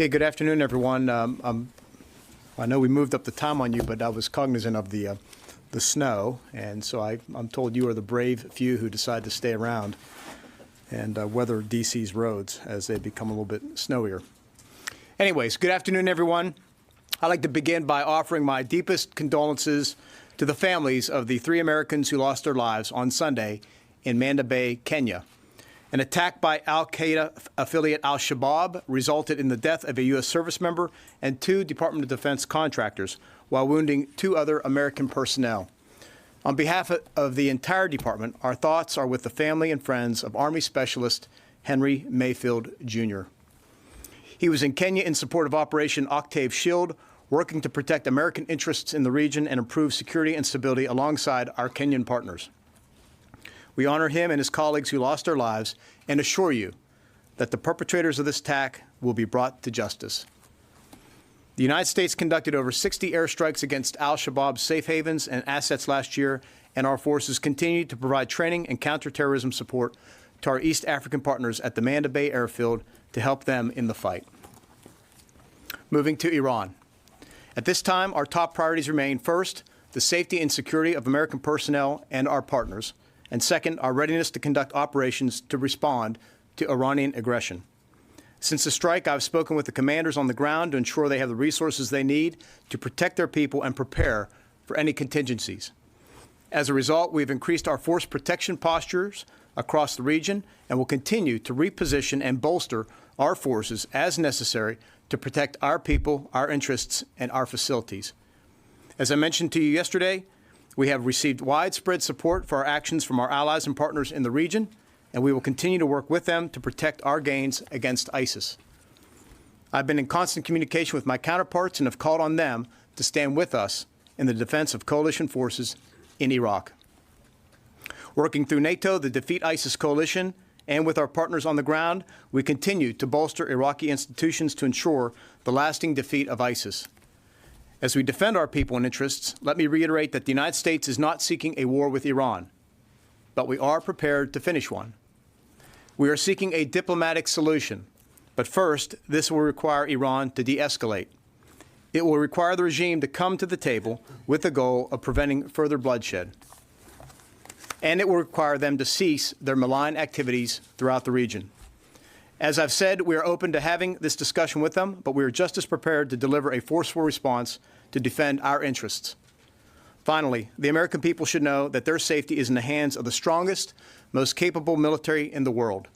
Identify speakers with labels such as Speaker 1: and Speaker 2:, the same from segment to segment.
Speaker 1: Okay, good afternoon, everyone. I know we moved up the time on you, but I was cognizant of the snow, and so I'm told you are the brave few who decide to stay around and weather D.C.'s roads as they become a little bit snowier. Anyways, good afternoon, everyone. I'd like to begin by offering my deepest condolences to the families of the 3 Americans who lost their lives on Sunday in Manda Bay, Kenya. An attack by al-Qaeda affiliate al-Shabaab resulted in the death of a U.S. service member and 2 Department of Defense contractors, while wounding 2 other American personnel. On behalf of the entire department, our thoughts are with the family and friends of Army Specialist Henry Mayfield, Jr. He was in Kenya in support of Operation Octave Shield, working to protect American interests in the region and improve security and stability alongside our Kenyan partners. We honor him and his colleagues who lost their lives and assure you that the perpetrators of this attack will be brought to justice. The United States conducted over 60 airstrikes against al-Shabaab's safe havens and assets last year, and our forces continue to provide training and counterterrorism support to our East African partners at the Manda Bay airfield to help them in the fight. Moving to Iran. At this time, our top priorities remain, first, the safety and security of American personnel and our partners, and second, our readiness to conduct operations to respond to Iranian aggression. Since the strike, I've spoken with the commanders on the ground to ensure they have the resources they need to protect their people and prepare for any contingencies. As a result, we've increased our force protection postures across the region and will continue to reposition and bolster our forces as necessary to protect our people, our interests, and our facilities. As I mentioned to you yesterday, we have received widespread support for our actions from our allies and partners in the region, and we will continue to work with them to protect our gains against ISIS. I've been in constant communication with my counterparts and have called on them to stand with us in the defense of coalition forces in Iraq. Working through NATO, the Defeat ISIS coalition, and with our partners on the ground, we continue to bolster Iraqi institutions to ensure the lasting defeat of ISIS. As we defend our people and interests, let me reiterate that the United States is not seeking a war with Iran, but we are prepared to finish one. We are seeking a diplomatic solution, but first, this will require Iran to de-escalate. It will require the regime to come to the table with the goal of preventing further bloodshed. And it will require them to cease their malign activities throughout the region. As I've said, we are open to having this discussion with them, but we are just as prepared to deliver a forceful response to defend our interests. Finally, the American people should know that their safety is in the hands of the strongest, most capable military in the world.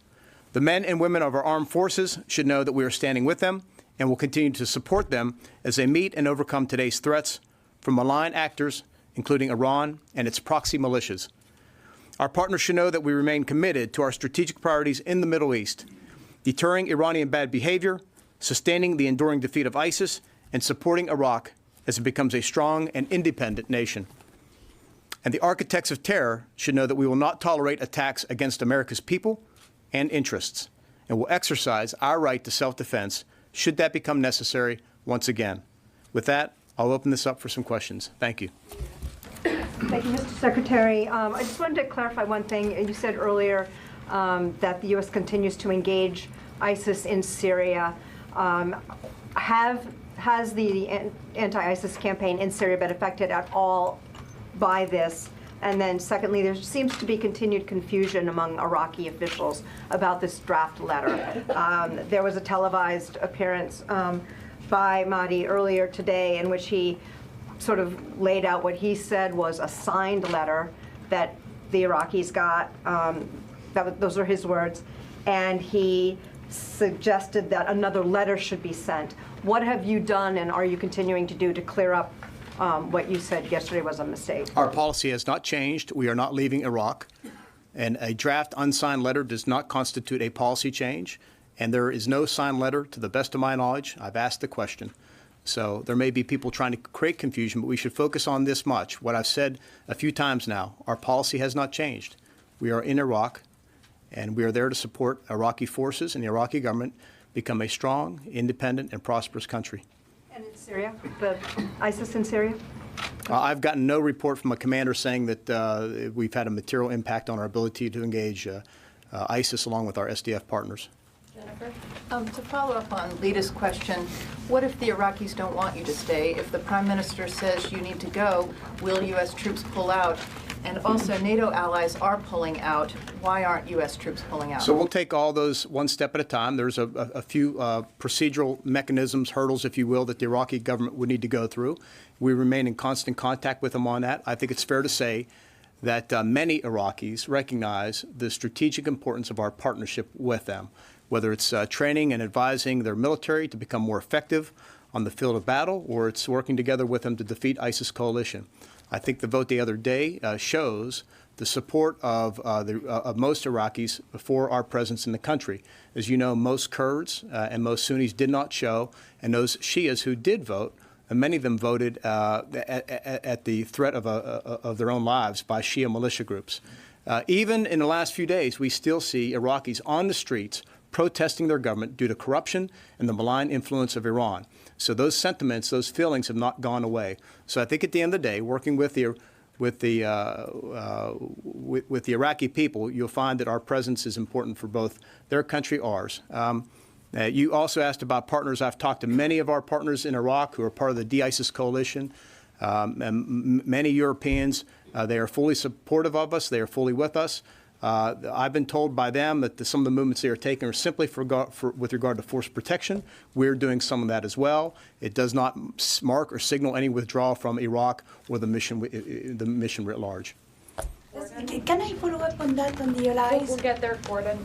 Speaker 1: The men and women of our armed forces should know that we are standing with them and will continue to support them as they meet and overcome today's threats from malign actors, including Iran and its proxy militias. Our partners should know that we remain committed to our strategic priorities in the Middle East, deterring Iranian bad behavior, sustaining the enduring defeat of ISIS, and supporting Iraq as it becomes a strong and independent nation. And the architects of terror should know that we will not tolerate attacks against America's people and interests, and will exercise our right to self-defense should that become necessary once again. With that, I'll open this up for some questions. Thank you.
Speaker 2: Thank you, Mr. Secretary. I just wanted to clarify one thing. You said earlier that the U.S. continues to engage ISIS in Syria. Has the anti-ISIS campaign in Syria been affected at all by this? And then secondly, there seems to be continued confusion among Iraqi officials about this draft letter. There was a televised appearance by Mahdi earlier today in which he sort of laid out what he said was a signed letter that the Iraqis got. Those are his words. And he suggested that another letter should be sent. What have you done and are you continuing to do to clear up what you said yesterday was a mistake?
Speaker 1: Our policy has not changed. We are not leaving Iraq. And a draft unsigned letter does not constitute a policy change. And there is no signed letter, to the best of my knowledge. I've asked the question. So there may be people trying to create confusion, but we should focus on this much. What I've said a few times now, our policy has not changed. We are in Iraq, and we are there to support Iraqi forces and the Iraqi government become a strong, independent, and prosperous country.
Speaker 2: And in Syria, the ISIS in Syria?
Speaker 1: I've gotten no report from a commander saying that we've had a material impact on our ability to engage ISIS along with our SDF partners.
Speaker 3: To follow up on Lita's question, what if the Iraqis don't want you to stay? If the Prime Minister says you need to go, will U.S. troops pull out? And also, NATO allies are pulling out. Why aren't U.S. troops pulling out?
Speaker 1: So we'll take all those one step at a time. There's a few procedural mechanisms, hurdles, if you will, that the Iraqi government would need to go through. We remain in constant contact with them on that. I think it's fair to say that many Iraqis recognize the strategic importance of our partnership with them, whether it's training and advising their military to become more effective on the field of battle, or it's working together with them to defeat ISIS coalition. I think the vote the other day shows the support of most Iraqis for our presence in the country. As you know, most Kurds and most Sunnis did not show, and those Shias who did vote, and many of them voted at the threat of their own lives by Shia militia groups. Even in the last few days, we still see Iraqis on the streets protesting their government due to corruption and the malign influence of Iran. So those sentiments, those feelings have not gone away. So I think at the end of the day, working with the Iraqi people, you'll find that our presence is important for both their country, ours. You also asked about partners. I've talked to many of our partners in Iraq who are part of the de-ISIS coalition. And many Europeans, they are fully supportive of us. They are fully with us. I've been told by them that some of the movements they are taking are simply with regard to force protection. We're doing some of that as well. It does not mark or signal any withdrawal from Iraq or the mission writ large.
Speaker 4: Can I follow up on that, on the allies?
Speaker 5: We'll get there, Gordon.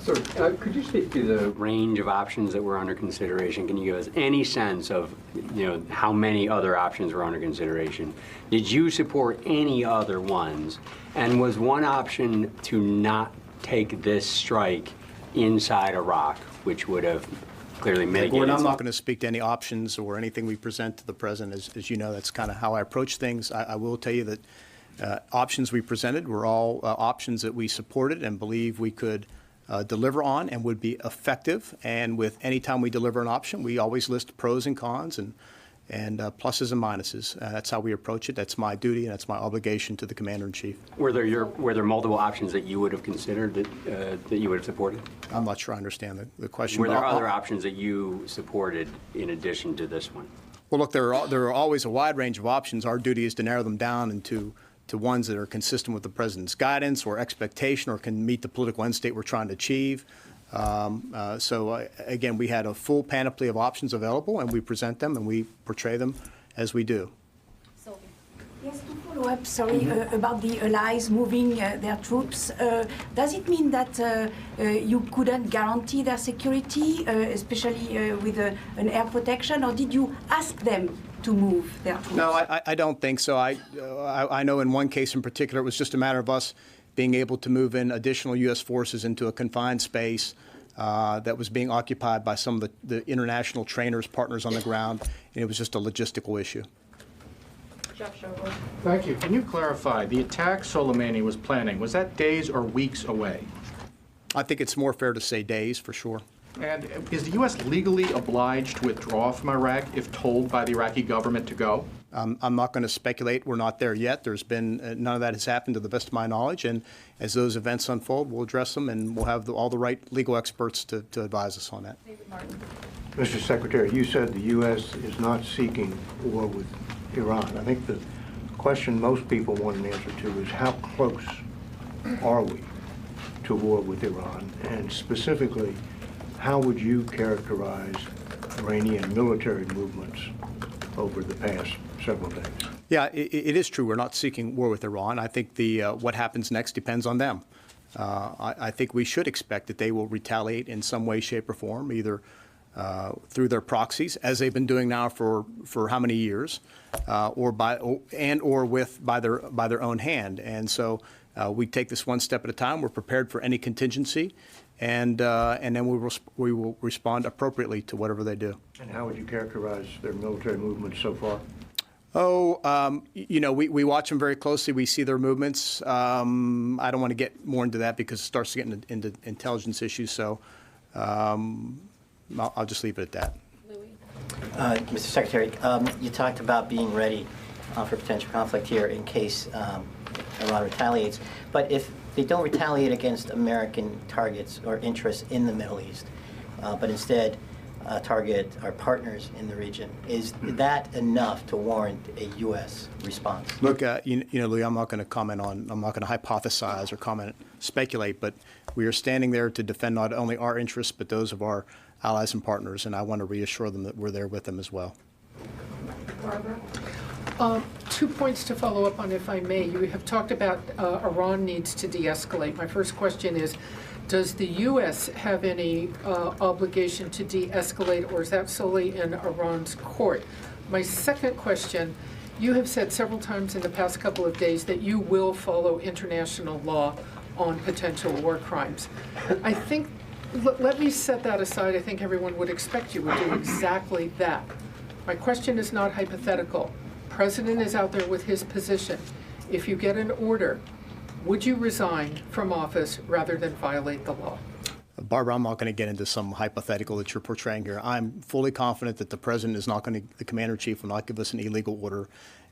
Speaker 6: Sir, could you speak to the range of options that were under consideration? Can you give us any sense of, how many other options were under consideration? Did you support any other ones? And was one option to not take this strike inside Iraq, which would have clearly mitigated?
Speaker 1: Gordon, I'm not going to speak to any options or anything we present to the President. As you know, that's kind of how I approach things. I will tell you that options we presented were all options that we supported and believe we could deliver on and would be effective. And with any time we deliver an option, we always list pros and cons and pluses and minuses. That's how we approach it. That's my duty and that's my obligation to the Commander-in-Chief.
Speaker 6: Were there multiple options that you would have considered that you would have supported?
Speaker 1: I'm not sure I understand the question.
Speaker 6: Were there other options that you supported in addition to this one?
Speaker 1: Well, look, there are always a wide range of options. Our duty is to narrow them down into ones that are consistent with the President's guidance or expectation or can meet the political end state we're trying to achieve. Again, we had a full panoply of options available, and we present them and we portray them as we do.
Speaker 4: Yes, to follow up, sorry, about the allies moving their troops. Does it mean that you couldn't guarantee their security, especially with an air protection, or did you ask them to move their troops?
Speaker 1: No, I don't think so. I know in one case in particular, it was just a matter of us being able to move in additional U.S. forces into a confined space that was being occupied by some of the international trainers, partners on the ground, and it was just a logistical issue.
Speaker 7: Thank you. Can you clarify, the attack Soleimani was planning, was that days or weeks away?
Speaker 1: I think it's more fair to say days, for sure.
Speaker 7: And is the U.S. legally obliged to withdraw from Iraq if told by the Iraqi government to go?
Speaker 1: I'm not going to speculate. We're not there yet. There's been none of that has happened to the best of my knowledge. And as those events unfold, we'll address them, and we'll have all the right legal experts to advise us on that.
Speaker 8: Mr. Secretary, you said the U.S. is not seeking war with Iran. I think the question most people want an answer to is how close are we to war with Iran? And specifically, how would you characterize Iranian military movements over the past several days?
Speaker 1: Yeah, it is true. We're not seeking war with Iran. I think what happens next depends on them. I think we should expect that they will retaliate in some way, shape, or form, either through their proxies, as they've been doing now for how many years, or by their own hand. And so we take this one step at a time. We're prepared for any contingency, and then we will respond appropriately to whatever they do.
Speaker 8: And how would you characterize their military movements so far?
Speaker 1: We watch them very closely. We see their movements. I don't want to get more into that because it starts to get into intelligence issues. So I'll just leave it at that.
Speaker 9: Mr. Secretary, you talked about being ready for potential conflict here in case Iran retaliates. But if they don't retaliate against American targets or interests in the Middle East, but instead target our partners in the region. Is that enough to warrant a U.S. response?
Speaker 1: Look, Louis, I'm not going to comment on, I'm not going to hypothesize or speculate, but we are standing there to defend not only our interests, but those of our allies and partners, and I want to reassure them that we're there with them as well.
Speaker 5: Barbara? 2 points to follow up on, if I may. You have talked about Iran needs to de-escalate. My first question is, does the U.S. have any obligation to de-escalate, or is that solely in Iran's court? My second question, you have said several times in the past couple of days that you will follow international law on potential war crimes. I think, let me set that aside. I think everyone would expect you would do exactly that. My question is not hypothetical. President is out there with his position. If you get an order, would you resign from office rather than violate the law?
Speaker 1: Barbara, I'm not going to get into some hypothetical that you're portraying here. I'm fully confident that the president is not going to, the commander-in-chief will not give us an illegal order.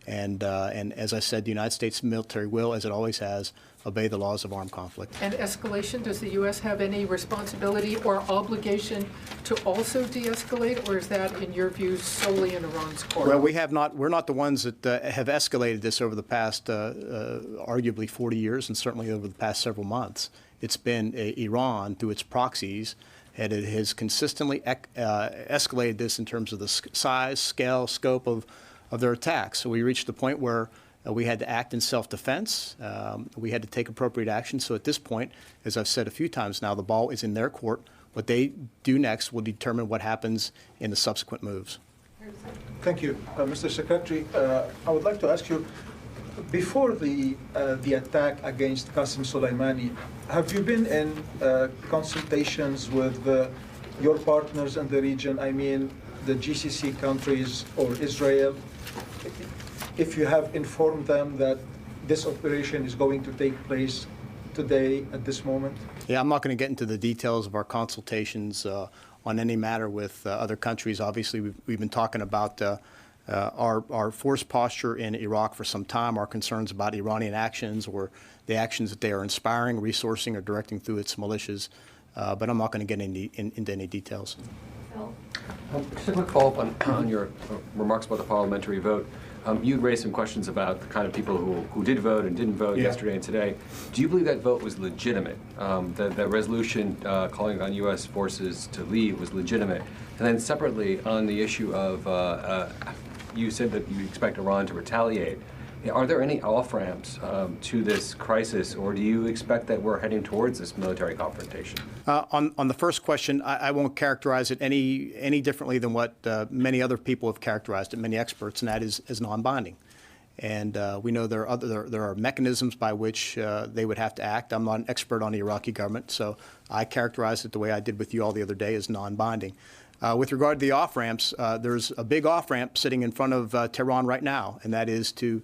Speaker 1: And as I said, the United States military will, as it always has, obey the laws of armed conflict.
Speaker 5: And escalation, does the U.S. have any responsibility or obligation to also de-escalate, or is that, in your view, solely in Iran's court?
Speaker 1: Well, we're not the ones that have escalated this over the past, arguably 40 years, and certainly over the past several months. It's been Iran, through its proxies, and it has consistently escalated this in terms of the size, scale, scope of their attacks. So we reached the point where we had to act in self-defense. We had to take appropriate action. So at this point, as I've said a few times now, the ball is in their court. What they do next will determine what happens in the subsequent moves.
Speaker 10: Thank you. Mr. Secretary, I would like to ask you, before the attack against Qasem Soleimani, have you been in consultations with your partners in the region, I mean the GCC countries or Israel, if you have informed them that this operation is going to take place today at this moment?
Speaker 1: Yeah, I'm not going to get into the details of our consultations on any matter with other countries. Obviously, we've been talking about our force posture in Iraq for some time, our concerns about Iranian actions or the actions that they are inspiring, resourcing, or directing through its militias. But I'm not going to get into any details.
Speaker 11: Just a quick follow-up on your remarks about the parliamentary vote. You raised some questions about the kind of people who did vote and didn't vote yesterday and today. Do you believe that vote was legitimate? That resolution calling on U.S. forces to leave was legitimate? And then separately, on the issue of, you said that you expect Iran to retaliate. Are there any off-ramps to this crisis, or do you expect that we're heading towards this military confrontation?
Speaker 1: On the first question, I won't characterize it any differently than what many other people have characterized it, many experts, and that is as non-binding. And we know there are mechanisms by which they would have to act. I'm not an expert on the Iraqi government, so I characterize it the way I did with you all the other day as non-binding. With regard to the off-ramps, there's a big off-ramp sitting in front of Tehran right now, and that is to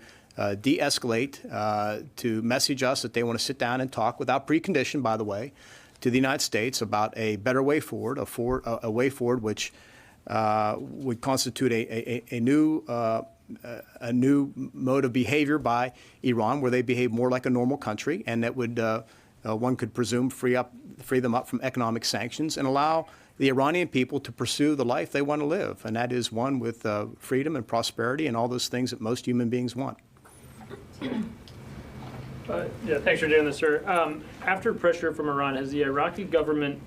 Speaker 1: de-escalate, to message us that they want to sit down and talk without precondition, by the way, to the United States about a better way forward, a way forward which would constitute a new mode of behavior by Iran, where they behave more like a normal country, and that would, one could presume, free them up from economic sanctions and allow the Iranian people to pursue the life they want to live, and that is one with freedom and prosperity and all those things that most human beings want.
Speaker 12: Yeah, thanks for doing this, sir. After pressure from Iran, has the Iraqi government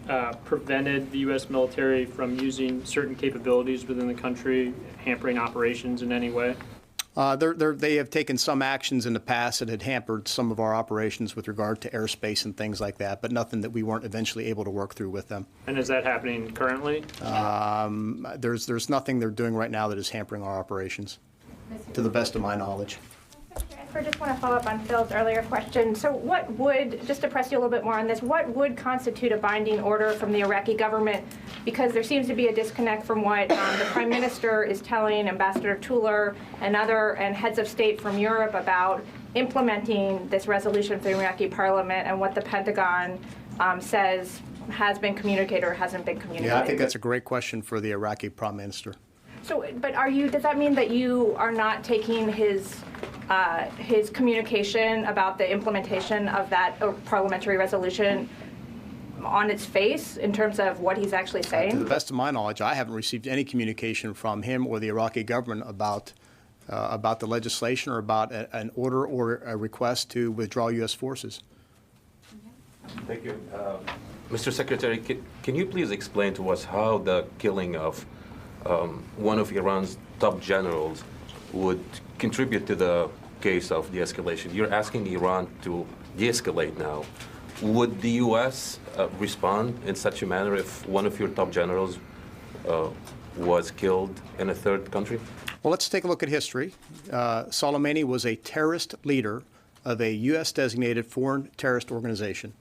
Speaker 12: prevented the U.S. military from using certain capabilities within the country, hampering operations in any way?
Speaker 1: They have taken some actions in the past that had hampered some of our operations with regard to airspace and things like that, but nothing that we weren't eventually able to work through with them.
Speaker 12: And is that happening currently?
Speaker 1: There's nothing they're doing right now that is hampering our operations, to the best of my knowledge.
Speaker 13: I just want to follow up on Phil's earlier question. So what would, just to press you a little bit more on this, what would constitute a binding order from the Iraqi government? Because there seems to be a disconnect from what the Prime Minister is telling Ambassador Tuller and heads of state from Europe about implementing this resolution for the Iraqi parliament and what the Pentagon says has been communicated or hasn't been communicated.
Speaker 1: Yeah, I think that's a great question for the Iraqi Prime Minister.
Speaker 13: So, but does that mean that you are not taking his his communication about the implementation of that parliamentary resolution on its face in terms of what he's actually saying?
Speaker 1: To the best of my knowledge, I haven't received any communication from him or the Iraqi government about the legislation or about an order or a request to withdraw U.S. forces.
Speaker 14: Thank you. Mr. Secretary, can you please explain to us how the killing of one of Iran's top generals would contribute to the case of de-escalation? You're asking Iran to de-escalate now. Would the U.S. Respond in such a manner if one of your top generals was killed in a third country?
Speaker 1: Well, let's take a look at history. Soleimani was a terrorist leader of a U.S.-designated foreign terrorist organization.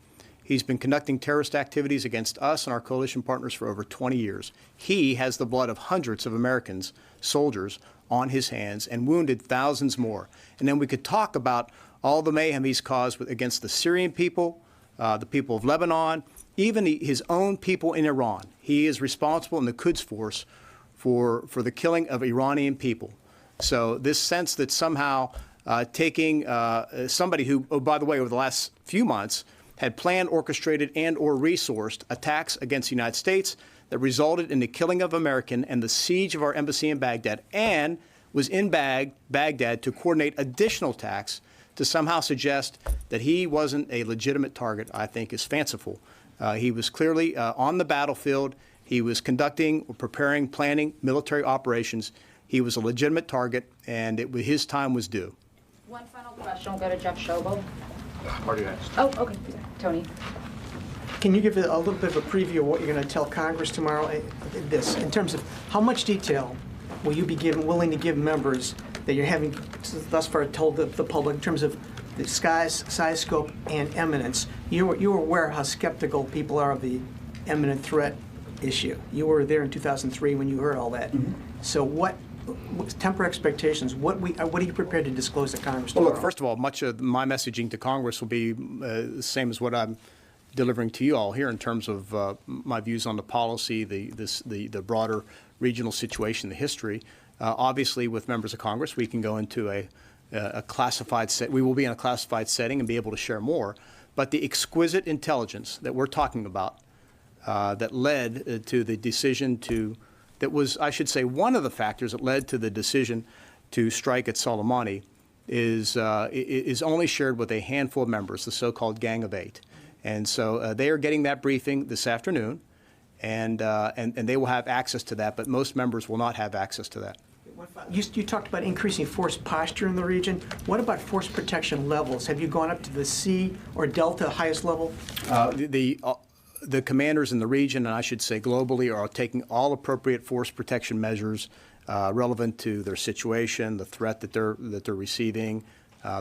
Speaker 1: He's been conducting terrorist activities against us and our coalition partners for over 20 years. He has the blood of hundreds of Americans, soldiers, on his hands and wounded thousands more. And then we could talk about all the mayhem he's caused against the Syrian people, the people of Lebanon, even his own people in Iran. He is responsible in the Quds Force for the killing of Iranian people. So this sense that somehow taking somebody who, oh, by the way, over the last few months, had planned, orchestrated, and or resourced attacks against the United States that resulted in the killing of American and the siege of our embassy in Baghdad, and was in Baghdad to coordinate additional attacks, to somehow suggest that he wasn't a legitimate target, I think is fanciful. He was clearly on the battlefield. He was conducting, preparing, planning military operations. He was a legitimate target, and his time was due.
Speaker 15: One final question. We'll go to Jeff Schobel.
Speaker 7: Already asked.
Speaker 15: Oh, okay. Tony.
Speaker 16: Can you give a little bit of a preview of what you're going to tell Congress tomorrow? This, in terms of how much detail will you be willing to give members that you're having thus far told the public in terms of the size, scope, and eminence? You're aware how skeptical people are of the imminent threat issue. You were there in 2003 when you heard all that. Mm-hmm. So temper expectations. What are you prepared to disclose to Congress tomorrow?
Speaker 1: Well, look, first of all, much of my messaging to Congress will be the same as what I'm delivering to you all here in terms of my views on the policy, the broader regional situation, the history. Obviously, with members of Congress, we can go into a classified set. We will be in a classified setting and be able to share more. But the exquisite intelligence that we're talking about that led to the decision that was, I should say, one of the factors that led to the decision to strike at Soleimani is only shared with a handful of members, the so-called Gang of Eight. And so they are getting that briefing this afternoon, and they will have access to that, but most members will not have access to that.
Speaker 16: You talked about increasing force posture in the region. What about force protection levels? Have you gone up to the C or Delta highest level?
Speaker 1: The commanders in the region, and I should say globally, are taking all appropriate force protection measures relevant to their situation, the threat that they're receiving,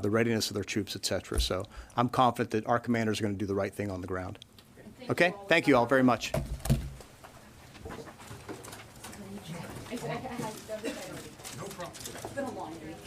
Speaker 1: the readiness of their troops, et cetera. So I'm confident that our commanders are going to do the right thing on the ground. Okay? Thank you all very much.
Speaker 15: No problem. It's been a long week.